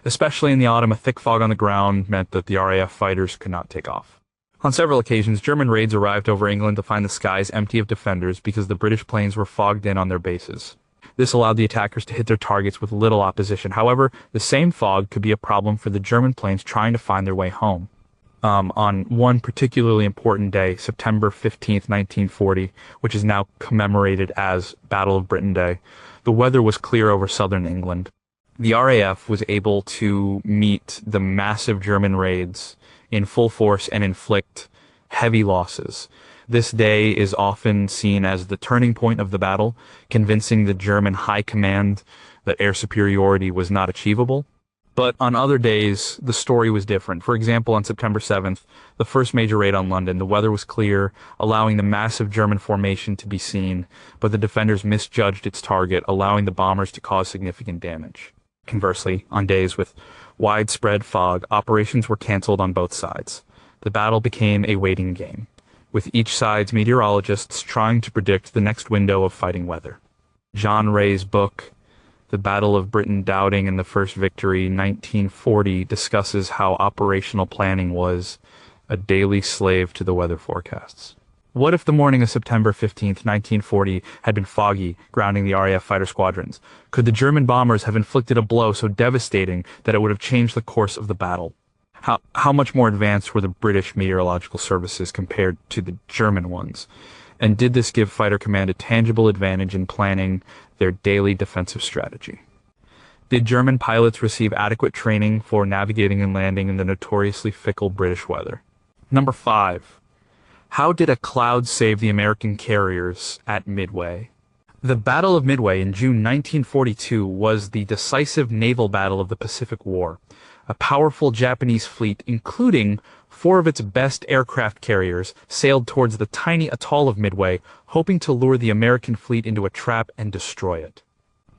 Speaker 1: Especially in the autumn, a thick fog on the ground meant that the RAF fighters could not take off. On several occasions, German raids arrived over England to find the skies empty of defenders because the British planes were fogged in on their bases. This allowed the attackers to hit their targets with little opposition. However, the same fog could be a problem for the German planes trying to find their way home. On one particularly important day, September 15th, 1940, which is now commemorated as Battle of Britain Day, the weather was clear over southern England. The RAF was able to meet the massive German raids in full force and inflict heavy losses. This day is often seen as the turning point of the battle, convincing the German high command that air superiority was not achievable. But on other days, the story was different. For example, on September 7th, the first major raid on London, the weather was clear, allowing the massive German formation to be seen, but the defenders misjudged its target, allowing the bombers to cause significant damage. Conversely, on days with widespread fog, operations were canceled on both sides. The battle became a waiting game, with each side's meteorologists trying to predict the next window of fighting weather. John Ray's book, The Battle of Britain Doubting and the First Victory, 1940, discusses how operational planning was a daily slave to the weather forecasts. What if the morning of September 15th, 1940 had been foggy, grounding the RAF fighter squadrons? Could the German bombers have inflicted a blow so devastating that it would have changed the course of the battle? How much more advanced were the British meteorological services compared to the German ones? And did this give Fighter Command a tangible advantage in planning their daily defensive strategy? Did German pilots receive adequate training for navigating and landing in the notoriously fickle British weather? Number 5. How did a cloud save the American carriers at Midway? The Battle of Midway in June 1942 was the decisive naval battle of the Pacific War. A powerful Japanese fleet, including 4 of its best aircraft carriers, sailed towards the tiny atoll of Midway, hoping to lure the American fleet into a trap and destroy it.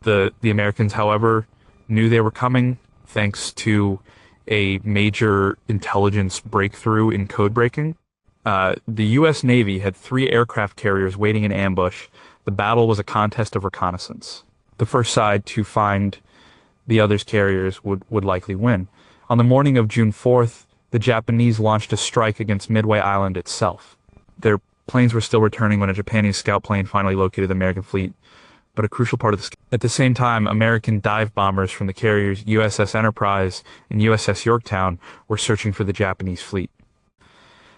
Speaker 1: The Americans, however, knew they were coming, thanks to a major intelligence breakthrough in code breaking. The U.S. Navy had 3 aircraft carriers waiting in ambush. The battle was a contest of reconnaissance. The first side to find the other's carriers would likely win. On the morning of June 4th, the Japanese launched a strike against Midway Island itself. Their planes were still returning when a Japanese scout plane finally located the American fleet, but a crucial part of the at the same time, American dive bombers from the carriers USS Enterprise and USS Yorktown were searching for the Japanese fleet.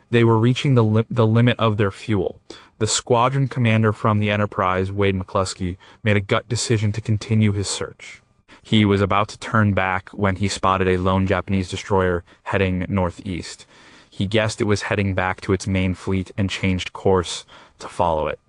Speaker 1: They were reaching the limit of their fuel. The squadron commander from the Enterprise, Wade McCluskey, made a gut decision to continue his search. He was about to turn back when he spotted a lone Japanese destroyer heading northeast. He guessed it was heading back to its main fleet and changed course to follow it.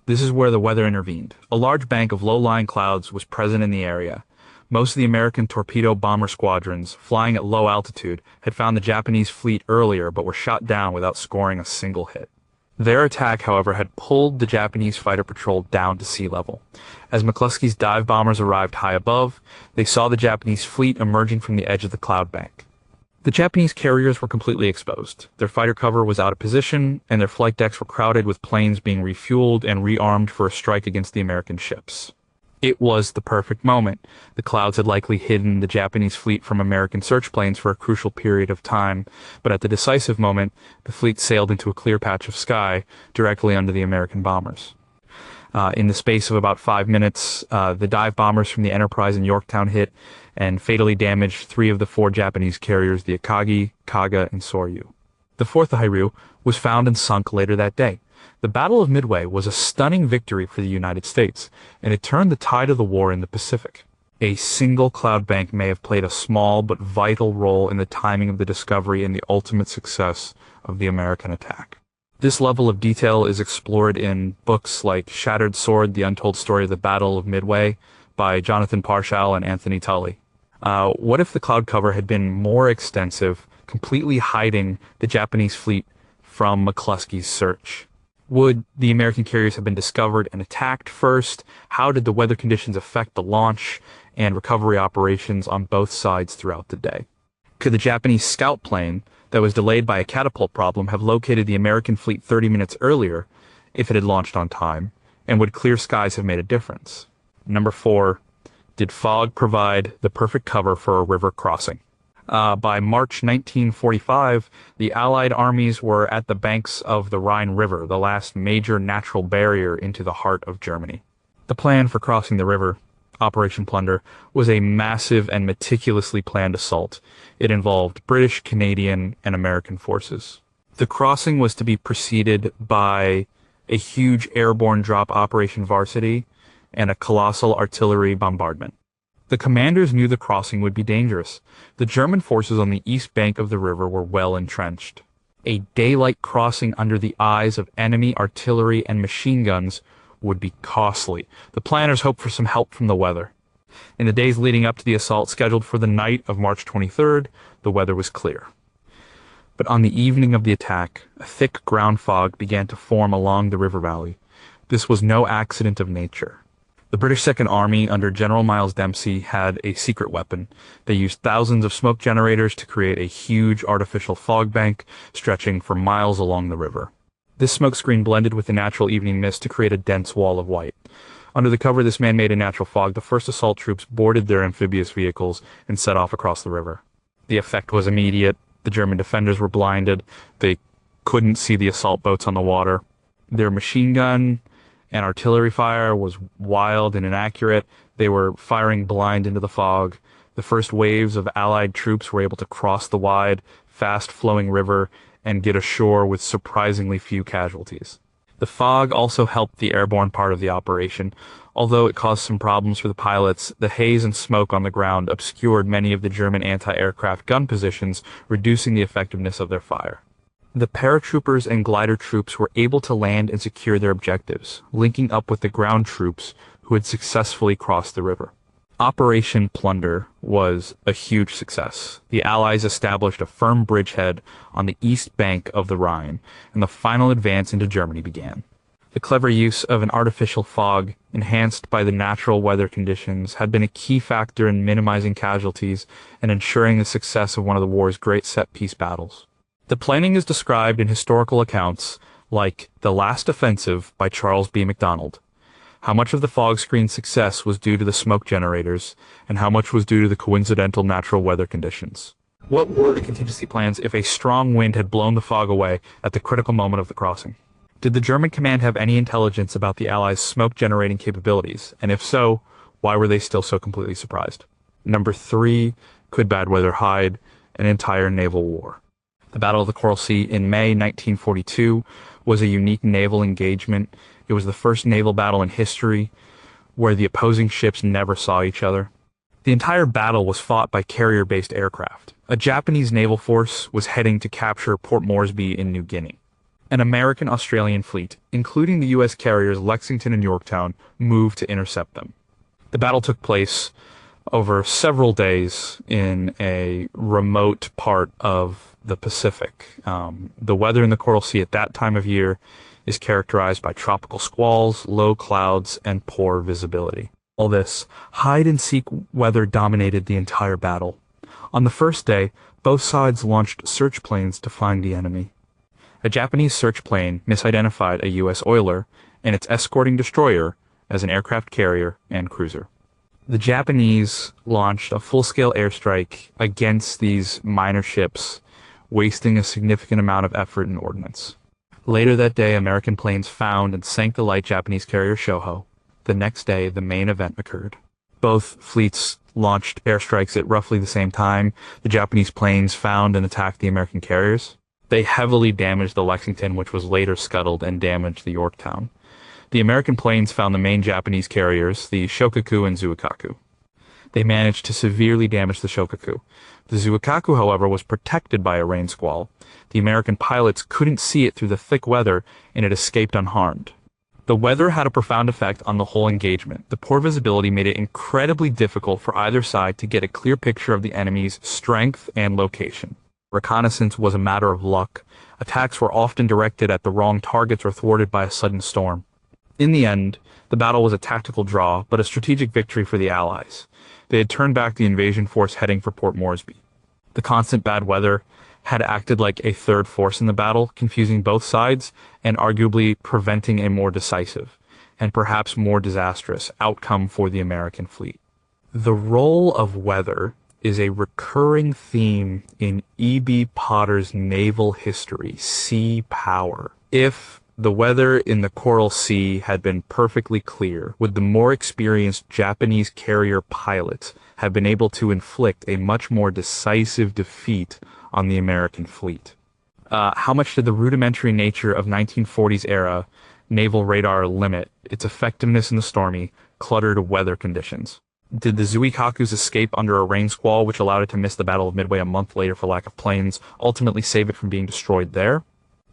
Speaker 1: This is where the weather intervened. A large bank of low-lying clouds was present in the area. Most of the American torpedo bomber squadrons, flying at low altitude, had found the Japanese fleet earlier but were shot down without scoring a single hit. Their attack, however, had pulled the Japanese fighter patrol down to sea level. As McCluskey's dive bombers arrived high above, they saw the Japanese fleet emerging from the edge of the cloud bank. The Japanese carriers were completely exposed. Their fighter cover was out of position, and their flight decks were crowded with planes being refueled and rearmed for a strike against the American ships. It was the perfect moment. The clouds had likely hidden the Japanese fleet from American search planes for a crucial period of time, but at the decisive moment, the fleet sailed into a clear patch of sky directly under the American bombers. In the space of about 5 minutes, the dive bombers from the Enterprise and Yorktown hit and fatally damaged 3 of the 4 Japanese carriers, the Akagi, Kaga, and Soryu. The 4th Hairyuu was found and sunk later that day. The Battle of Midway was a stunning victory for the United States, and it turned the tide of the war in the Pacific. A single cloud bank may have played a small but vital role in the timing of the discovery and the ultimate success of the American attack. This level of detail is explored in books like Shattered Sword, The Untold Story of the Battle of Midway by Jonathan Parshall and Anthony Tully. What if the cloud cover had been more extensive, completely hiding the Japanese fleet from McCluskey's search? Would the American carriers have been discovered and attacked first? How did the weather conditions affect the launch and recovery operations on both sides throughout the day? Could the Japanese scout plane that was delayed by a catapult problem have located the American fleet 30 minutes earlier if it had launched on time? And would clear skies have made a difference? Number 4, did fog provide the perfect cover for a river crossing? By March 1945, the Allied armies were at the banks of the Rhine River, the last major natural barrier into the heart of Germany. The plan for crossing the river, Operation Plunder, was a massive and meticulously planned assault. It involved British, Canadian, and American forces. The crossing was to be preceded by a huge airborne drop Operation Varsity and a colossal artillery bombardment. The commanders knew the crossing would be dangerous. The German forces on the east bank of the river were well entrenched. A daylight crossing under the eyes of enemy artillery and machine guns would be costly. The planners hoped for some help from the weather. In the days leading up to the assault scheduled for the night of March 23rd, the weather was clear. But on the evening of the attack, a thick ground fog began to form along the river valley. This was no accident of nature. The British Second Army under General Miles Dempsey had a secret weapon. They used thousands of smoke generators to create a huge artificial fog bank stretching for miles along the river. This smokescreen blended with the natural evening mist to create a dense wall of white. Under the cover of this man-made and natural fog, the first assault troops boarded their amphibious vehicles and set off across the river. The effect was immediate. The German defenders were blinded. They couldn't see the assault boats on the water. Their machine gun and artillery fire was wild and inaccurate. They were firing blind into the fog. The first waves of Allied troops were able to cross the wide, fast-flowing river and get ashore with surprisingly few casualties. The fog also helped the airborne part of the operation. Although it caused some problems for the pilots, the haze and smoke on the ground obscured many of the German anti-aircraft gun positions, reducing the effectiveness of their fire. The paratroopers and glider troops were able to land and secure their objectives, linking up with the ground troops who had successfully crossed the river. Operation Plunder was a huge success. The Allies established a firm bridgehead on the east bank of the Rhine, and the final advance into Germany began. The clever use of an artificial fog, enhanced by the natural weather conditions, had been a key factor in minimizing casualties and ensuring the success of one of the war's great set-piece battles. The planning is described in historical accounts like The Last Offensive by Charles B. MacDonald. How much of the fog screen's success was due to the smoke generators, and how much was due to the coincidental natural weather conditions? What were the contingency plans if a strong wind had blown the fog away at the critical moment of the crossing? Did the German command have any intelligence about the Allies' smoke-generating capabilities, and if so, why were they still so completely surprised? Number 3, could bad weather hide an entire naval war? The Battle of the Coral Sea in May 1942 was a unique naval engagement. It was the first naval battle in history where the opposing ships never saw each other. The entire battle was fought by carrier-based aircraft. A Japanese naval force was heading to capture Port Moresby in New Guinea. An American-Australian fleet, including the U.S. carriers Lexington and Yorktown, moved to intercept them. The battle took place over several days in a remote part of the Pacific. The weather in the Coral Sea at that time of year is characterized by tropical squalls, low clouds, and poor visibility. All this hide-and-seek weather dominated the entire battle. On the first day, both sides launched search planes to find the enemy. A Japanese search plane misidentified a U.S. oiler and its escorting destroyer as an aircraft carrier and cruiser. The Japanese launched a full-scale airstrike against these minor ships, wasting a significant amount of effort and ordnance. Later that day, American planes found and sank the light Japanese carrier Shoho. The next day, the main event occurred. Both fleets launched airstrikes at roughly the same time. The Japanese planes found and attacked the American carriers. They heavily damaged the Lexington, which was later scuttled, and damaged the Yorktown. The American planes found the main Japanese carriers, the Shokaku and Zuikaku. They managed to severely damage the Shokaku. The Zuikaku, however, was protected by a rain squall. The American pilots couldn't see it through the thick weather, and it escaped unharmed. The weather had a profound effect on the whole engagement. The poor visibility made it incredibly difficult for either side to get a clear picture of the enemy's strength and location. Reconnaissance was a matter of luck. Attacks were often directed at the wrong targets or thwarted by a sudden storm. In the end, the battle was a tactical draw, but a strategic victory for the Allies. They had turned back the invasion force heading for Port Moresby. The constant bad weather had acted like a third force in the battle, confusing both sides and arguably preventing a more decisive, and perhaps more disastrous, outcome for the American fleet. The role of weather is a recurring theme in E.B. Potter's naval history, sea power. If the weather in the Coral Sea had been perfectly clear, would the more experienced Japanese carrier pilots have been able to inflict a much more decisive defeat on the American fleet? How much did the rudimentary nature of 1940s era naval radar limit its effectiveness in the stormy, cluttered weather conditions? Did the Zuikaku's escape under a rain squall, which allowed it to miss the Battle of Midway a month later for lack of planes, ultimately save it from being destroyed there?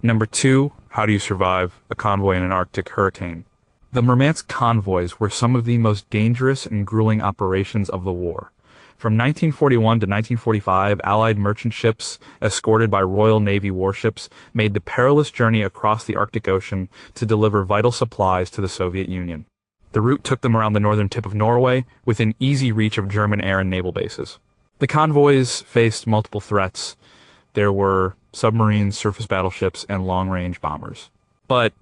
Speaker 1: Number 2, how do you survive a convoy in an Arctic hurricane? The Murmansk convoys were some of the most dangerous and grueling operations of the war. From 1941 to 1945, Allied merchant ships, escorted by Royal Navy warships, made the perilous journey across the Arctic Ocean to deliver vital supplies to the Soviet Union. The route took them around the northern tip of Norway, within easy reach of German air and naval bases. The convoys faced multiple threats. There were submarines, surface battleships, and long-range bombers. But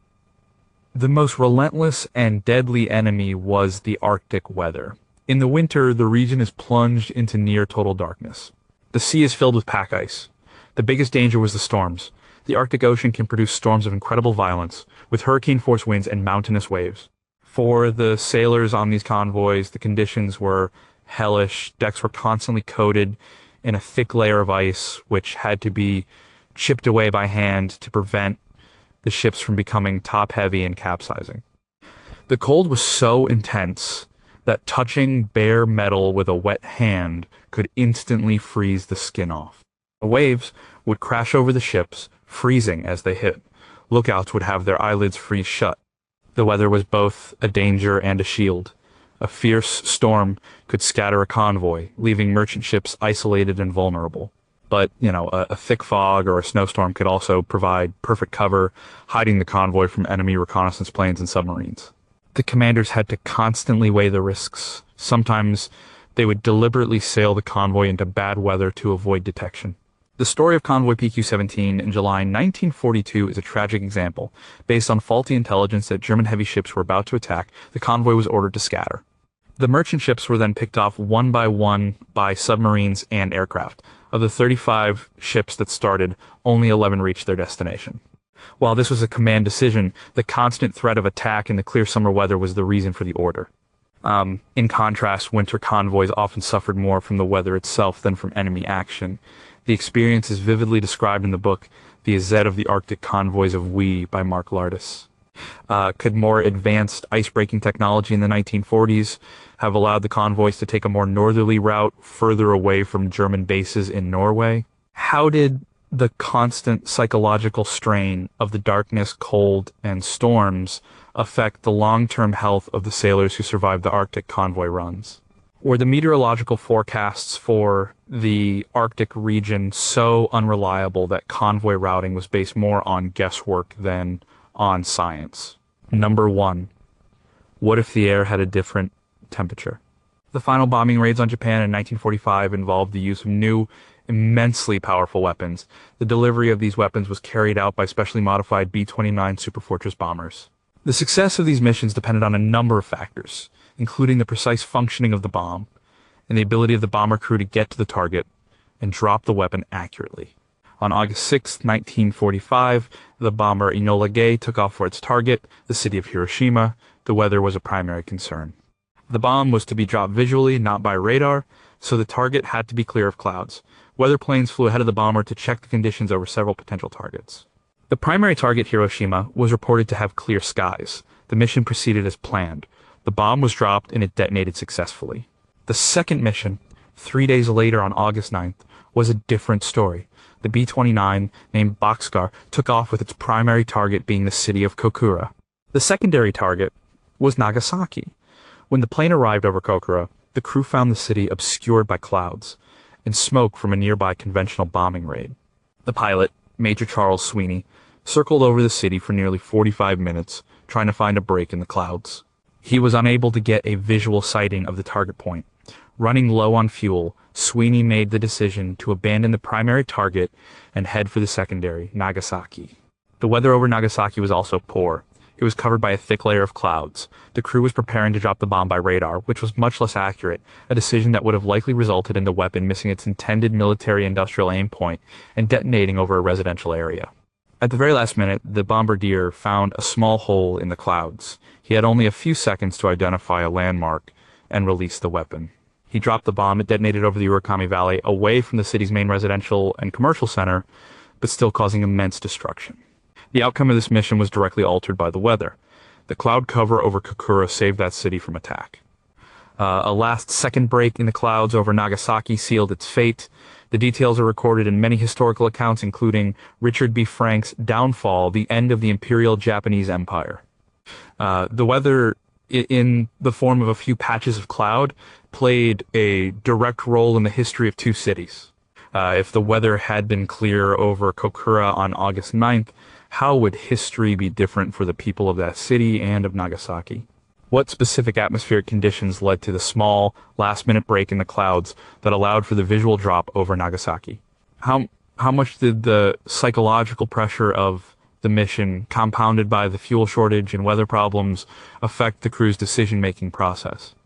Speaker 1: the most relentless and deadly enemy was the Arctic weather. In the winter, the region is plunged into near total darkness. The sea is filled with pack ice. The biggest danger was the storms. The Arctic Ocean can produce storms of incredible violence, with hurricane-force winds and mountainous waves. For the sailors on these convoys, the conditions were hellish. Decks were constantly coated in a thick layer of ice, which had to be chipped away by hand to prevent the ships from becoming top-heavy and capsizing. The cold was so intense that touching bare metal with a wet hand could instantly freeze the skin off. The waves would crash over the ships, freezing as they hit. Lookouts would have their eyelids freeze shut. The weather was both a danger and a shield. A fierce storm could scatter a convoy, leaving merchant ships isolated and vulnerable. But, a thick fog or a snowstorm could also provide perfect cover, hiding the convoy from enemy reconnaissance planes and submarines. The commanders had to constantly weigh the risks. Sometimes they would deliberately sail the convoy into bad weather to avoid detection. The story of Convoy PQ-17 in July 1942 is a tragic example. Based on faulty intelligence that German heavy ships were about to attack, the convoy was ordered to scatter. The merchant ships were then picked off one by submarines and aircraft. Of the 35 ships that started, only 11 reached their destination. While this was a command decision, the constant threat of attack in the clear summer weather was the reason for the order. In contrast, winter convoys often suffered more from the weather itself than from enemy action. The experience is vividly described in the book The Azet of the Arctic Convoys of WWII by Mark Lardis. Could more advanced ice-breaking technology in the 1940s have allowed the convoys to take a more northerly route further away from German bases in Norway? How did the constant psychological strain of the darkness, cold, and storms affect the long-term health of the sailors who survived the Arctic convoy runs? Were the meteorological forecasts for the Arctic region so unreliable that convoy routing was based more on guesswork than on science? Number 1. What if the air had a different temperature? The final bombing raids on Japan in 1945 involved the use of new, immensely powerful weapons. The delivery of these weapons was carried out by specially modified B-29 Superfortress bombers. The success of these missions depended on a number of factors, including the precise functioning of the bomb and the ability of the bomber crew to get to the target and drop the weapon accurately. On August 6, 1945, the bomber Enola Gay took off for its target, the city of Hiroshima. The weather was a primary concern. The bomb was to be dropped visually, not by radar, so the target had to be clear of clouds. Weather planes flew ahead of the bomber to check the conditions over several potential targets. The primary target, Hiroshima, was reported to have clear skies. The mission proceeded as planned. The bomb was dropped and it detonated successfully. The second mission, 3 days later on August 9th, was a different story. The B-29, named Boxcar, took off with its primary target being the city of Kokura. The secondary target was Nagasaki. When the plane arrived over Kokura, the crew found the city obscured by clouds and smoke from a nearby conventional bombing raid. The pilot, Major Charles Sweeney, circled over the city for nearly 45 minutes, trying to find a break in the clouds. He was unable to get a visual sighting of the target point. Running low on fuel, Sweeney made the decision to abandon the primary target and head for the secondary, Nagasaki. The weather over Nagasaki was also poor. It was covered by a thick layer of clouds. The crew was preparing to drop the bomb by radar, which was much less accurate, a decision that would have likely resulted in the weapon missing its intended military-industrial aim point and detonating over a residential area. At the very last minute, the bombardier found a small hole in the clouds. He had only a few seconds to identify a landmark and release the weapon. He dropped the bomb. It detonated over the Urakami Valley, away from the city's main residential and commercial center, but still causing immense destruction. The outcome of this mission was directly altered by the weather. The cloud cover over Kokura saved that city from attack. A last-second break in the clouds over Nagasaki sealed its fate. The details are recorded in many historical accounts, including Richard B. Frank's Downfall, the End of the Imperial Japanese Empire. The weather, in the form of a few patches of cloud, played a direct role in the history of two cities. If the weather had been clear over Kokura on August 9th, how would history be different for the people of that city and of Nagasaki? What specific atmospheric conditions led to the small, last-minute break in the clouds that allowed for the visual drop over Nagasaki? How much did the psychological pressure of the mission, compounded by the fuel shortage and weather problems, affect the crew's decision-making process?